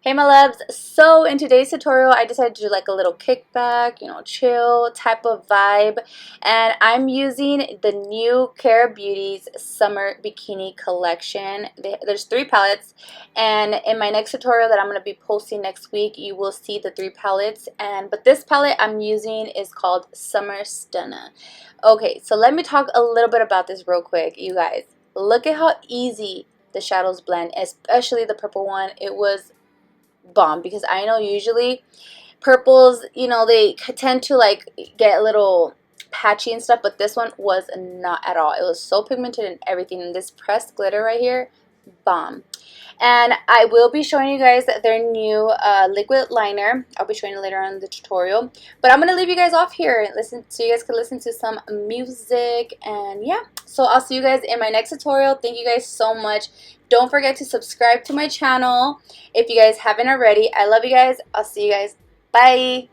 Hey my loves, so in today's tutorial I decided to do like a little kickback, chill type of vibe, and I'm using the new KARABEAUTY's Summer Bikini Collection. There's 3 palettes, and in my next tutorial that I'm going to be posting next week you will see the 3 palettes, but this palette I'm using is called Summer Stunna. Okay, so let me talk a little bit about this real quick, you guys. Look at how easy the shadows blend, especially the purple one. It was bomb, because I know usually purples, they tend to like get a little patchy and stuff, but this one was not at all. It was so pigmented and everything, and this pressed glitter right here, bomb. And I will be showing you guys their new liquid liner. I'll be showing you later on in the tutorial, but I'm gonna leave you guys off here and listen so you guys can listen to some music. And yeah, so I'll see you guys in my next tutorial. Thank you guys so much. Don't forget to subscribe to my channel if you guys haven't already. I love you guys. I'll see you guys. Bye.